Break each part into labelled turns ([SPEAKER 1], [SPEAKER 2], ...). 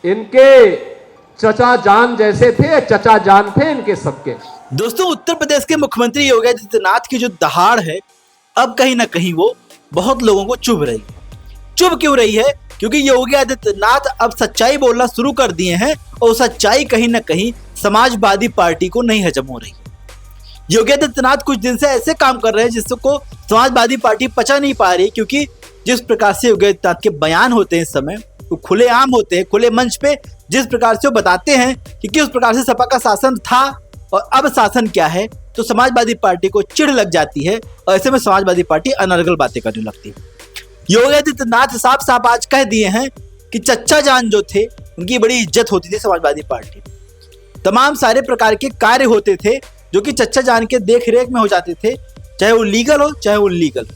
[SPEAKER 1] इनके चचा जान जैसे थे, चचा जान थे इनके सबके।
[SPEAKER 2] दोस्तों, उत्तर प्रदेश के मुख्यमंत्री योगी आदित्यनाथ की जो दहाड़ है, अब कहीं ना कहीं वो बहुत लोगों को चुभ रही है। चुभ क्यों रही है? क्योंकि योगी आदित्यनाथ अब सच्चाई बोलना शुरू कर दिए हैं और सच्चाई कहीं ना कहीं समाजवादी पार्टी को नहीं हजम हो रही है। योगी आदित्यनाथ कुछ दिन से ऐसे काम कर रहे हैं जिसको समाजवादी पार्टी पचा नहीं पा रही, क्योंकि जिस प्रकार से योगी आदित्यनाथ के बयान होते हैं इस समय, वो खुले आम होते हैं, खुले मंच पे जिस प्रकार से वो बताते हैं कि किस प्रकार से सपा का शासन था और अब शासन क्या है, तो समाजवादी पार्टी को चिढ़ लग जाती है और ऐसे में समाजवादी पार्टी अनर्गल बातें करने लगती है। योगी आदित्यनाथ साफ साफ आज कह दिए हैं कि चच्चा जान जो थे उनकी बड़ी इज्जत होती थी समाजवादी पार्टी में। तमाम सारे प्रकार के कार्य होते थे जो कि चच्चा जान के देख रेख में हो जाते थे, चाहे वो लीगल हो चाहे वो लीगल।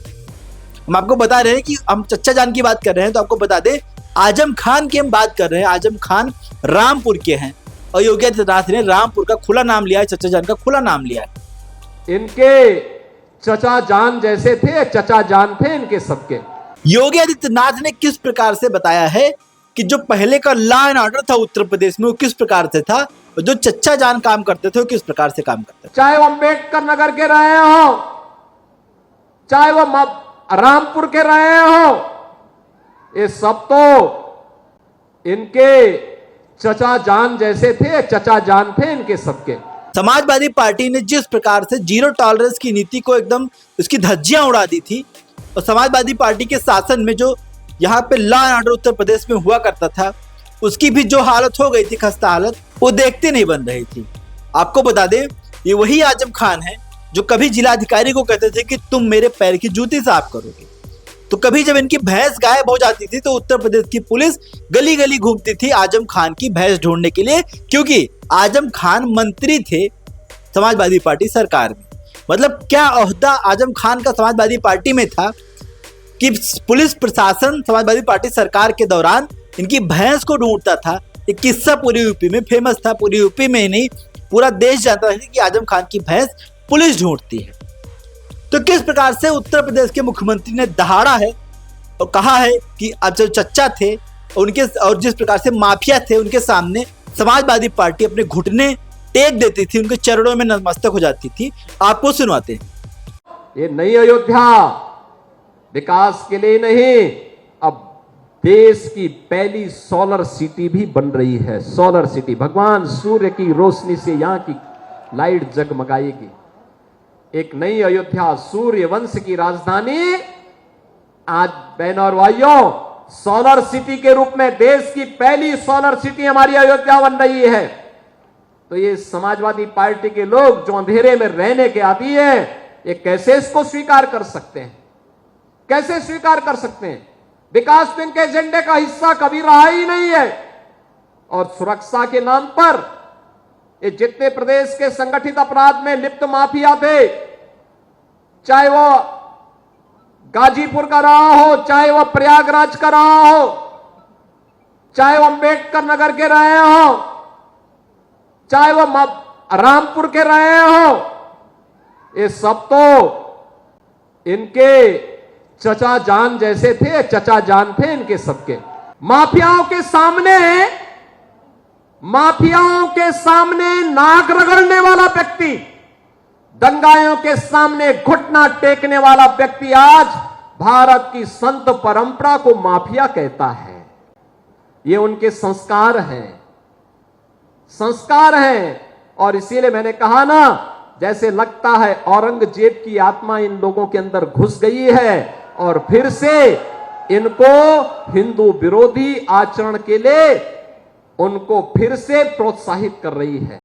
[SPEAKER 2] हम आपको बता रहे हैं कि हम चच्चा जान की बात कर रहे हैं, तो आपको बता दें आजम खान की हम बात कर रहे हैं। आजम खान रामपुर के हैं और योगी आदित्यनाथ ने रामपुर का खुला नाम लिया है, चच्चा जान का खुला नाम लिया है।
[SPEAKER 1] इनके चचा जान जैसे थे, चचा जान थे इनके सबके।
[SPEAKER 2] योगी आदित्यनाथ ने किस प्रकार से बताया है कि जो पहले का लॉ एंड ऑर्डर था उत्तर प्रदेश में वो किस प्रकार से था, और जो चच्चा जान काम करते थे वो किस प्रकार से काम करते थे।
[SPEAKER 1] चाहे वो अम्बेडकर नगर के रहे हो, चाहे वो रामपुर के रहे हो, ये सब तो इनके चचा जान जैसे थे, चचा जान थे इनके सबके।
[SPEAKER 2] समाजवादी पार्टी ने जिस प्रकार से जीरो टॉलरेंस की नीति को एकदम उसकी धज्जियां उड़ा दी थी, और समाजवादी पार्टी के शासन में जो यहाँ पे law and order Uttar Pradesh में हुआ करता था, उसकी भी जो हालत हो गई थी, खस्ता हालत, वो देखते नहीं बन रही थी। आपको बता दें, ये वही आजम खान है जो कभी जिलाधिकारी को कहते थे कि तुम मेरे पैर की जूती साफ करोगे, तो कभी जब इनकी भैंस गायब हो जाती थी तो उत्तर प्रदेश की पुलिस गली गली घूमती थी आजम खान की भैंस ढूंढने के लिए, क्योंकि आजम खान मंत्री थे समाजवादी पार्टी सरकार में। मतलब क्या ओहदा आजम खान का समाजवादी पार्टी में था कि पुलिस प्रशासन समाजवादी पार्टी सरकार के दौरान इनकी भैंस को ढूंढता था। एक किस्सा पूरी यूपी में फेमस था, पूरी यूपी में नहीं पूरा देश जानता था कि आजम खान की भैंस पुलिस ढूंढती है। तो किस प्रकार से उत्तर प्रदेश के मुख्यमंत्री ने दहाड़ा है और कहा है कि अब जो चच्चा थे उनके और जिस प्रकार से माफिया थे उनके सामने समाजवादी पार्टी अपने घुटने टेक देती थी, उनके चरणों में नतमस्तक हो जाती थी। आपको सुनवाते हैं।
[SPEAKER 1] ये नई अयोध्या विकास के लिए नहीं, अब देश की पहली सोलर सिटी भी बन रही है। सोलर सिटी, भगवान सूर्य की रोशनी से यहां की लाइट जगमगाएगी। एक नई अयोध्या, सूर्य वंश की राजधानी, आज बहनों और भाइयों, सोलर सिटी के रूप में देश की पहली सोलर सिटी हमारी अयोध्या बन रही है। तो ये समाजवादी पार्टी के लोग जो अंधेरे में रहने के आदी है, ये कैसे इसको स्वीकार कर सकते हैं? कैसे स्वीकार कर सकते हैं? विकास तो इनके एजेंडे का हिस्सा कभी रहा ही नहीं है। और सुरक्षा के नाम पर ये जितने प्रदेश के संगठित अपराध में लिप्त माफिया थे, चाहे वो गाजीपुर का रहा हो, चाहे वो प्रयागराज का रहा हो, चाहे वो अम्बेडकर नगर के रहे हो, चाहे वो रामपुर के रहे हो, ये सब तो इनके चचा जान जैसे थे, चचा जान थे इनके सबके। माफियाओं के सामने नाक रगड़ने वाला व्यक्ति, दंगाइयों के सामने घुटना टेकने वाला व्यक्ति आज भारत की संत परंपरा को माफिया कहता है। ये उनके संस्कार हैं। और इसीलिए मैंने कहा ना, जैसे लगता है औरंगजेब की आत्मा इन लोगों के अंदर घुस गई है और फिर से इनको हिंदू विरोधी आचरण के लिए उनको फिर से प्रोत्साहित कर रही है।